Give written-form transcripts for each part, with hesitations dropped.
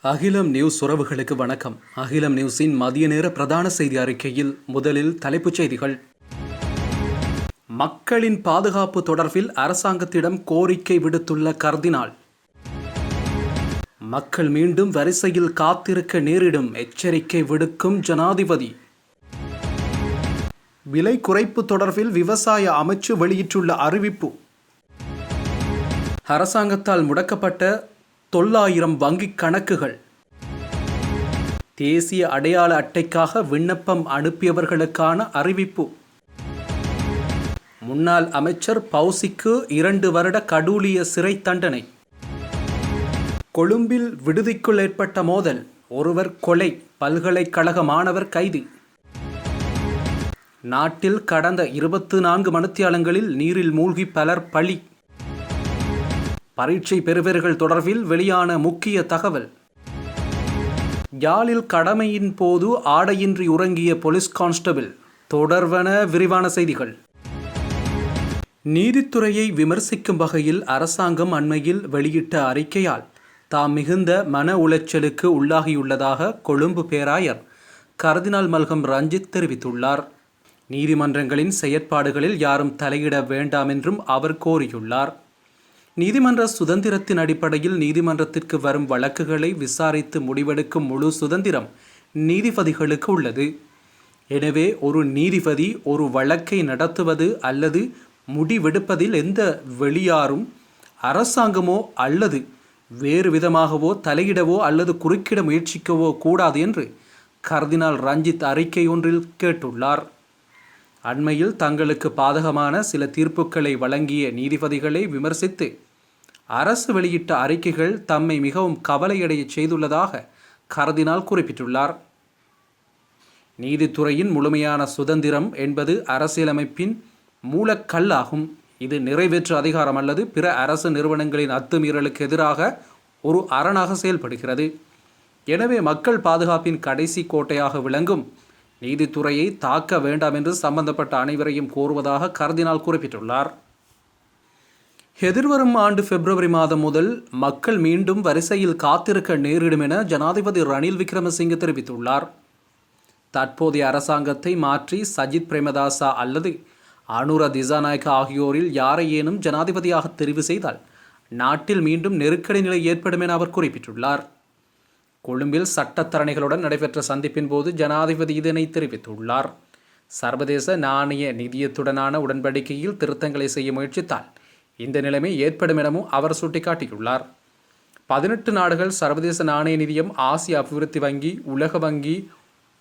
அகிலம் நியூஸ் உறவுகளுக்கு வணக்கம். அகிலம் நியூஸின் மதிய நேர பிரதான செய்தி அறிக்கையில் முதலில் தலைப்புச் செய்திகள். மக்களின் பாதுகாப்பு தொடர்பில் அரசாங்கத்திடம் கோரிக்கை விடுத்துள்ள கர்தினால். மக்கள் மீண்டும் வரிசையில் காத்திருக்க நேரிடும் எச்சரிக்கை விடுக்கும் ஜனாதிபதி. விலை குறைப்பு தொடர்பில் விவசாய அமைச்சு வெளியிட்டுள்ள அறிவிப்பு. அரசாங்கத்தால் முடக்கப்பட்ட 900 வங்கிக் கணக்குகள். தேசிய அடையாள அட்டைக்காக விண்ணப்பம் அனுப்பியவர்களுக்கான அறிவிப்பு. முன்னாள் அமைச்சர் பௌசிக்கு 2 வருட கடூழிய சிறை தண்டனை. கொழும்பில் விடுதிக்குள் ஏற்பட்ட மோதல், ஒருவர் கொலை, பல்கலைக்கழக மாணவர் கைது. நாட்டில் கடந்த 24 மணித்தியாலங்களில் நீரில் மூழ்கி பலர் பலி. பரீட்சை பெறுபவர்கள் தொடர்பில் வெளியான முக்கிய தகவல். யாழில் கடமையின் போது ஆடையின்றி உறங்கிய போலீஸ் கான்ஸ்டபிள். தொடர்வன விரிவான செய்திகள். நீதித்துறையை விமர்சிக்கும் வகையில் அரசாங்கம் அண்மையில் வெளியிட்ட அறிக்கையால் தாம் மிகுந்த மன உளைச்சலுக்கு உள்ளாகியுள்ளதாக கொழும்பு பேராயர் கர்தினால் மல்கம் ரஞ்சித் தெரிவித்துள்ளார். நீதிமன்றங்களின் செயற்பாடுகளில் யாரும் தலையிட வேண்டாம் என்றும் அவர் கோரியுள்ளார். நீதிமன்ற சுதந்திரத்தின் அடிப்படையில் நீதிமன்றத்திற்கு வரும் வழக்குகளை விசாரித்து முடிவெடுக்கும் முழு சுதந்திரம் நீதிபதிகளுக்கு உள்ளது. எனவே ஒரு நீதிபதி ஒரு வழக்கை நடத்துவது அல்லது முடிவெடுப்பதில் எந்த வெளியாரும் அரசாங்கமோ அல்லது வேறு விதமாகவோ தலையிடவோ அல்லது குறுக்கிட முயற்சிக்கவோ கூடாது என்று கர்தினால் ரஞ்சித் அறிக்கை ஒன்றில் கேட்டுள்ளார். அண்மையில் தங்களுக்கு பாதகமான சில தீர்ப்புகளை வழங்கிய நீதிபதிகளை விமர்சித்து அரசு வெளியிட்ட அறிக்கைகள் தம்மை மிகவும் கவலையடைய செய்துள்ளதாக கர்தினால் குறிப்பிட்டுள்ளார். நீதித்துறையின் முழுமையான சுதந்திரம் என்பது அரசியலமைப்பின் மூலக்கல்லாகும். இது நிறைவேற்று அதிகாரம் அல்லது பிற அரசு நிறுவனங்களின் அத்துமீறலுக்கு எதிராக ஒரு அரணாக செயல்படுகிறது. எனவே மக்கள் பாதுகாப்பின் கடைசி கோட்டையாக விளங்கும் நீதித்துறையை தாக்க வேண்டாம் என்று சம்பந்தப்பட்ட அனைவரையும் கோருவதாக கர்தினால் குறிப்பிட்டுள்ளார். எதிர்வரும் ஆண்டு பிப்ரவரி மாதம் முதல் மக்கள் மீண்டும் வரிசையில் காத்திருக்க நேரிடும் என ஜனாதிபதி ரணில் விக்ரமசிங்கே தெரிவித்துள்ளார். தற்போதைய அரசாங்கத்தை மாற்றி சஜித் பிரேமதாசா அல்லது அனுர திசாநாயக்க ஆகியோரில் யாரையேனும் ஜனாதிபதியாக தெரிவு செய்தால் நாட்டில் மீண்டும் நெருக்கடி நிலை ஏற்படும் என அவர் குறிப்பிட்டுள்ளார். கொழும்பில் சட்டத்தரணிகளுடன் நடைபெற்ற சந்திப்பின் போது ஜனாதிபதி இதனை தெரிவித்துள்ளார். சர்வதேச நாணய நிதியத்துடனான உடன்படிக்கையில் திருத்தங்களை செய்ய முயற்சித்தால் இந்த நிலைமை ஏற்படும் எனவும் அவர் சுட்டிக்காட்டியுள்ளார். 18 நாடுகள் சர்வதேச நாணய நிதியம், ஆசிய அபிவிருத்தி வங்கி, உலக வங்கி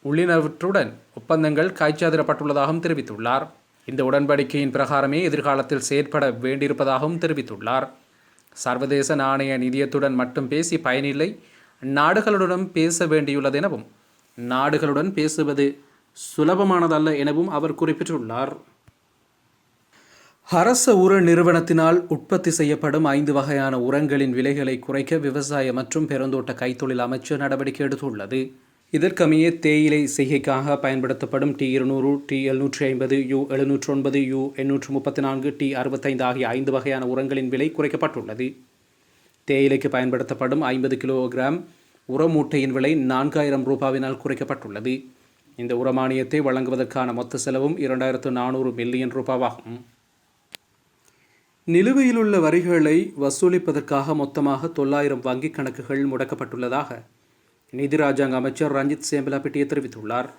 உள்ளினவற்றுடன் ஒப்பந்தங்கள் கைச்சாதிடப்பட்டுள்ளதாகவும் தெரிவித்துள்ளார். இந்த உடன்படிக்கையின் பிரகாரமே எதிர்காலத்தில் செயற்பட வேண்டியிருப்பதாகவும் தெரிவித்துள்ளார். சர்வதேச நாணய நிதியத்துடன் மட்டும் பேசி பயனில்லை, நாடுகளுடன் பேச வேண்டியுள்ளது எனவும் நாடுகளுடன் பேசுவது சுலபமானதல்ல எனவும் அவர் குறிப்பிட்டுள்ளார். அரச உர நிறுவனத்தினால் உற்பத்தி செய்யப்படும் 5 வகையான உரங்களின் விலைகளை குறைக்க விவசாய மற்றும் பெருந்தோட்ட கைத்தொழில் அமைச்சு நடவடிக்கை எடுத்துள்ளது. இதற்கமைய தேயிலை செய்கைக்காக பயன்படுத்தப்படும் T200, T750, U709, U834, T65 ஆகிய 5 வகையான உரங்களின் விலை குறைக்கப்பட்டுள்ளது. தேயிலைக்கு பயன்படுத்தப்படும் 50 கிலோகிராம் உரமூட்டையின் விலை 4000 ரூபாவினால் குறைக்கப்பட்டுள்ளது. இந்த உரமானியத்தை வழங்குவதற்கான மொத்த செலவும் 2400 மில்லியன் ரூபாவாகும். நிலுவையிலுள்ள வரிகளை வசூலிப்பதற்காக மொத்தமாக 900 வங்கிக் கணக்குகள் முடக்கப்பட்டுள்ளதாக நிதி ராஜாங்க அமைச்சர் ரஞ்சித் சேம்பலாபிட்டிய தெரிவித்துள்ளார்.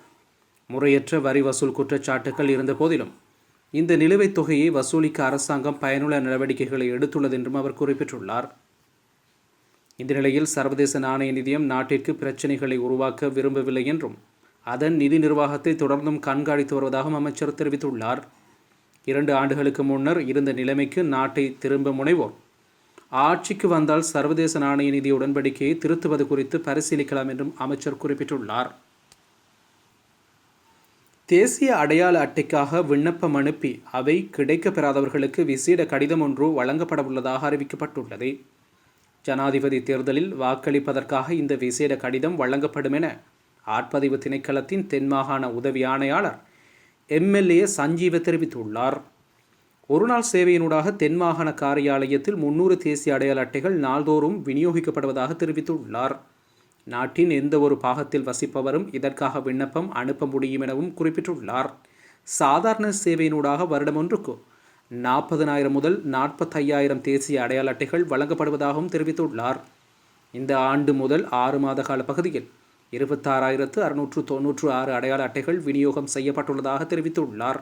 முறையற்ற வரி வசூல் குற்றச்சாட்டுகள் இருந்த போதிலும் இந்த நிலுவைத் தொகையை வசூலிக்க அரசாங்கம் பயனுள்ள நடவடிக்கைகளை எடுத்துள்ளது என்றும் அவர் குறிப்பிட்டுள்ளார். இந்த நிலையில் சர்வதேச நாணய நிதியம் நாட்டிற்கு பிரச்சினைகளை உருவாக்க விரும்பவில்லை என்றும் அதன் நிதி நிர்வாகத்தை தொடர்ந்தும் கண்காணித்து வருவதாகவும் அமைச்சர் தெரிவித்துள்ளார். 2 ஆண்டுகளுக்கு முன்னர் இருந்த நிலைமைக்கு நாட்டை திரும்ப முனைவோர் ஆட்சிக்கு வந்தால் சர்வதேச நாணய நிதி உடன்படிக்கையை திருத்துவது குறித்து பரிசீலிக்கலாம் என்றும் அமைச்சர் குறிப்பிட்டுள்ளார். தேசிய அடையாள அட்டைக்காக விண்ணப்பம் அனுப்பி அவை கிடைக்கப்பெறாதவர்களுக்கு விசேட கடிதம் ஒன்று வழங்கப்படவுள்ளதாக அறிவிக்கப்பட்டுள்ளது. ஜனாதிபதி தேர்தலில் வாக்களிப்பதற்காக இந்த விசேட கடிதம் வழங்கப்படும் என ஆட்பதிவு திணைக்களத்தின் தென்மாகாண உதவி ஆணையாளர் MLA சஞ்சீவ தெரிவித்துள்ளார். ஒருநாள் சேவையினூடாக தென்மாகாண காரியாலயத்தில் 300 தேசிய அடையாள அட்டைகள் நாள்தோறும் விநியோகிக்கப்படுவதாக தெரிவித்துள்ளார். நாட்டின் எந்த ஒரு பாகத்தில் வசிப்பவரும் இதற்காக விண்ணப்பம் அனுப்ப முடியும் எனவும் குறிப்பிட்டுள்ளார். சாதாரண சேவையினூடாக வருடம் ஒன்றுக்கு 40,000 முதல் 45,000 தேசிய அடையாள அட்டைகள் வழங்கப்படுவதாகவும் தெரிவித்துள்ளார். இந்த ஆண்டு முதல் 6 மாத கால பகுதியில் 26,696 அடையாள அட்டைகள் விநியோகம் செய்யப்பட்டுள்ளதாக தெரிவித்துள்ளார்.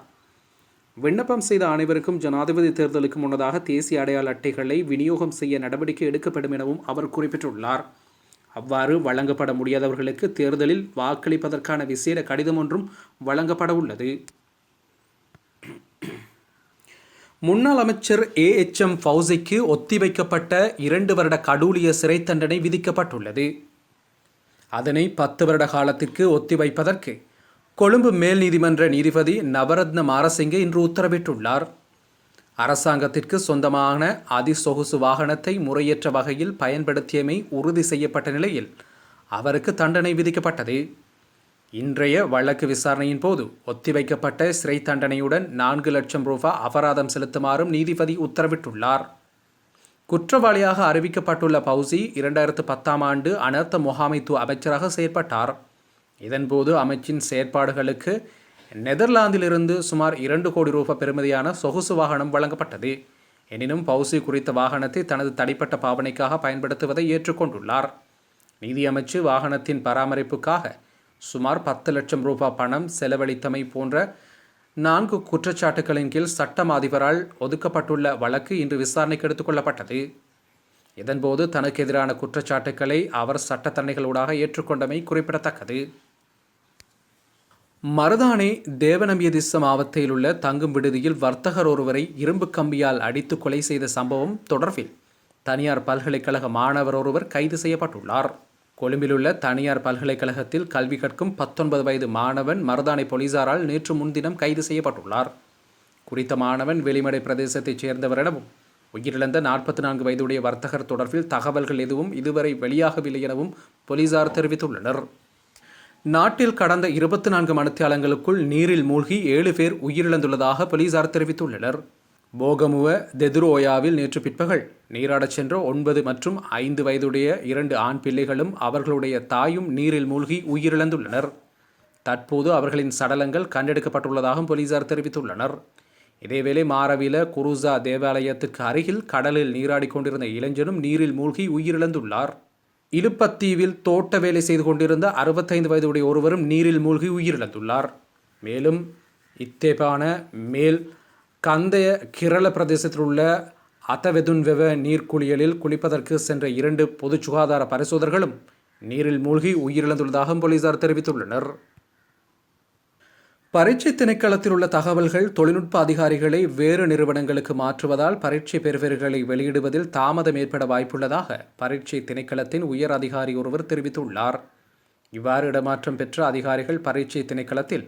விண்ணப்பம் செய்த அனைவருக்கும் ஜனாதிபதி தேர்தலுக்கு முன்னதாக தேசிய அடையாள அட்டைகளை விநியோகம் செய்ய நடவடிக்கை எடுக்கப்படும் எனவும் அவர் குறிப்பிட்டுள்ளார். அவ்வாறு வழங்கப்பட முடியாதவர்களுக்கு தேர்தலில் வாக்களிப்பதற்கான விசேட கடிதம் ஒன்றும் வழங்கப்பட உள்ளது. முன்னாள் அமைச்சர் AHM ஃபௌசிக்கு ஒத்திவைக்கப்பட்ட 2 வருட கடூழிய சிறை தண்டனை விதிக்கப்பட்டுள்ளது. அதனை 10 வருட காலத்திற்கு ஒத்திவைப்பதற்கு கொழும்பு மேல் நீதிமன்ற நீதிபதி நவரத்ன மாரசிங்க இன்று உத்தரவிட்டுள்ளார். அரசாங்கத்திற்கு சொந்தமான அதிசொகுசு வாகனத்தை முறையற்ற வகையில் பயன்படுத்தியமை உறுதி செய்யப்பட்ட நிலையில் அவருக்கு தண்டனை விதிக்கப்பட்டது. இன்றைய வழக்கு விசாரணையின் போது ஒத்திவைக்கப்பட்ட சிறை தண்டனையுடன் 4 லட்சம் ரூபாய் அபராதம் செலுத்துமாறும் நீதிபதி உத்தரவிட்டுள்ளார். குற்றவாளியாக அறிவிக்கப்பட்டுள்ள பௌசி 2010ஆம் ஆண்டு அனர்த்த முகாமைத்துவ அமைச்சராக செயற்பட்டார். இதன்போது அமைச்சின் செயற்பாடுகளுக்கு நெதர்லாந்திலிருந்து சுமார் 2 கோடி ரூபாய் பெறுமதியான சொகுசு வாகனம் வழங்கப்பட்டது. எனினும் பௌசி குறித்த வாகனத்தை தனது தனிப்பட்ட பாவனைக்காக பயன்படுத்துவதை ஏற்றுக்கொண்டுள்ளார். நீதியமைச்சு வாகனத்தின் பராமரிப்புக்காக சுமார் 10 லட்சம் ரூபாய் பணம் செலவழித்தமை போன்ற 4 குற்றச்சாட்டுகளின் கீழ் சட்டம் அதிபரால் ஒதுக்கப்பட்டுள்ள வழக்கு இன்று விசாரணைக்கு எடுத்துக்கொள்ளப்பட்டது. இதன்போது தனக்கு எதிரான குற்றச்சாட்டுக்களை அவர் சட்டத்தரணிகளூடாக ஏற்றுக்கொண்டமை குறிப்பிடத்தக்கது. மருதானை தேவநம்பியதிஸ்ஸ மாவட்டத்தில் உள்ள தங்கும் விடுதியில் வர்த்தகர் ஒருவரை இரும்பு கம்பியால் அடித்து கொலை செய்த சம்பவம் தொடர்பில் தனியார் பல்கலைக்கழக மாணவர் ஒருவர் கைது செய்யப்பட்டுள்ளார். கொழும்பிலுள்ள தனியார் பல்கலைக்கழகத்தில் கல்வி கற்கும் 19 வயது மாணவன் மருதானை போலீசாரால் நேற்று முன்தினம் கைது செய்யப்பட்டுள்ளார். குறித்த மாணவன் வெளிமடை பிரதேசத்தைச் சேர்ந்தவர் எனவும் உயிரிழந்த 44 வயதுடைய வர்த்தகர் தொடர்பில் தகவல்கள் எதுவும் இதுவரை வெளியாகவில்லை எனவும் போலீசார் தெரிவித்துள்ளனர். நாட்டில் கடந்த 24 மணித்தியாலங்களுக்குள் நீரில் மூழ்கி 7 பேர் உயிரிழந்துள்ளதாக போலீசார் தெரிவித்துள்ளனர். போகமுவ தெதுரோயாவில் நேற்று பிற்பகல் நீராடச் சென்ற 9 மற்றும் 5 வயதுடைய 2 ஆண் பிள்ளைகளும் அவர்களுடைய தாயும் நீரில் மூழ்கி உயிரிழந்துள்ளனர். தற்போது அவர்களின் சடலங்கள் கண்டெடுக்கப்பட்டுள்ளதாகவும் போலீசார் தெரிவித்துள்ளனர். இதேவேளை மாரவில குருசா தேவாலயத்திற்கு அருகில் கடலில் நீராடிக் கொண்டிருந்த இளைஞனும் நீரில் மூழ்கி உயிரிழந்துள்ளார். இலுப்பத்தீவில் தோட்ட வேலை செய்து கொண்டிருந்த 65 வயதுடைய ஒருவரும் நீரில் மூழ்கி உயிரிழந்துள்ளார். மேலும் இத்தேபான மேல் கந்தய கிரள பிரதேசத்தில் உள்ள அத்தவெதுன்வெவ நீர்க்குளியலில் குளிப்பதற்கு சென்ற 2 பொது சுகாதார பரிசோதகர்களும் நீரில் மூழ்கி உயிரிழந்துள்ளதாக போலீசார் தெரிவித்துள்ளனர். பரீட்சை திணைக்களத்தில் உள்ள தகவல்கள் தொழில்நுட்ப அதிகாரிகளை வேறு நிறுவனங்களுக்கு மாற்றுவதால் பரீட்சை பெறுபவர்களை வெளியிடுவதில் தாமதம் ஏற்பட வாய்ப்புள்ளதாக பரீட்சை திணைக்களத்தின் உயர் அதிகாரி ஒருவர் தெரிவித்துள்ளார். இவ்வாறு இடமாற்றம் பெற்ற அதிகாரிகள் பரீட்சை திணைக்களத்தில்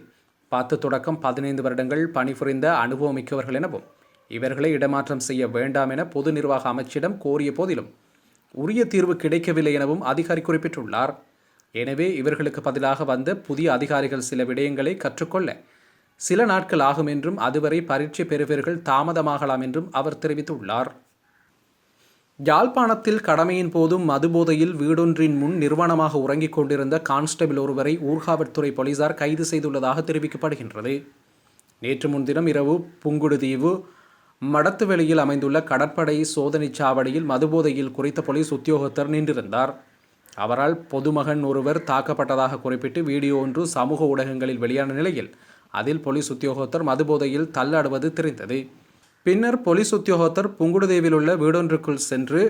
10 தொடக்கம் 15 வருடங்கள் பணிபுரிந்த அனுபவமிக்கவர்கள் எனவும் இவர்களை இடமாற்றம் செய்ய வேண்டாம் என பொது நிர்வாக அமைச்சிடம் கோரிய போதிலும் உரிய தீர்வு கிடைக்கவில்லை எனவும் அதிகாரி குறிப்பிட்டுள்ளார். எனவே இவர்களுக்கு பதிலாக வந்த புதிய அதிகாரிகள் சில விடயங்களை கற்றுக்கொள்ள சில நாட்கள் ஆகும் என்றும் அதுவரை பரீட்சை பெறுபவர்கள் தாமதமாகலாம் என்றும் அவர் தெரிவித்துள்ளார். யாழ்ப்பாணத்தில் கடமையின் போதும் மதுபோதையில் வீடொன்றின் முன் நிர்வாணமாக உறங்கிக் கொண்டிருந்த கான்ஸ்டபிள் ஒருவரை ஊர்காவற்துறை போலீசார் கைது செய்துள்ளதாக தெரிவிக்கப்படுகின்றது. நேற்று முன்தினம் இரவு புங்குடுதீவு மடத்துவெளியில் அமைந்துள்ள கடற்படை சோதனைச் சாவடியில் மதுபோதையில் குறித்த போலீஸ் உத்தியோகத்தர் நின்றிருந்தார். அவரால் பொதுமகன் ஒருவர் தாக்கப்பட்டதாக குறிப்பிட்டு வீடியோ ஒன்று சமூக ஊடகங்களில் வெளியான நிலையில் அதில் போலீஸ் உத்தியோகத்தர் மதுபோதையில் தள்ளாடுவது தெரிந்தது. பின்னர் போலீஸ் உத்தியோகத்தர் புங்குடுதீவில் உள்ள வீடொன்றுக்குள் சென்று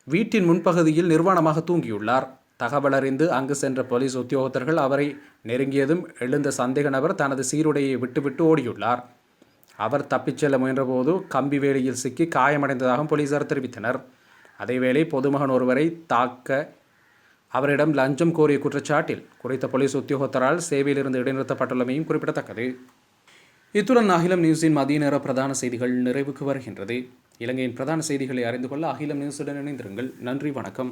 வீட்டின் முன்பகுதியில் நிர்வாணமாக தூங்கியுள்ளார். தகவல் அறிந்து அங்கு சென்ற போலீஸ் உத்தியோகத்தர்கள் அவரை நெருங்கியதும் எழுந்த சந்தேக நபர் தனது சீருடையை விட்டுவிட்டு ஓடியுள்ளார். அவர் தப்பிச் செல்ல முயன்றபோது கம்பி வேலியில் சிக்கி காயமடைந்ததாக போலீசார் தெரிவித்தனர். அதேவேளை பொதுமகன் ஒருவரை தாக்க அவரிடம் லஞ்சம் கோரிய குற்றச்சாட்டில் குறித்த போலீஸ் உத்தியோகத்தரால் சேவையிலிருந்து இடைநிறுத்தப்பட்டுள்ளமையும் குறிப்பிடத்தக்கது. இத்துடன் அகிலம் நியூஸின் மதிய நேர பிரதான செய்திகள் நிறைவுக்கு வருகின்றது. இலங்கையின் பிரதான செய்திகளை அறிந்து கொள்ள அகிலம் நியூஸுடன் இணைந்திருங்கள். நன்றி, வணக்கம்.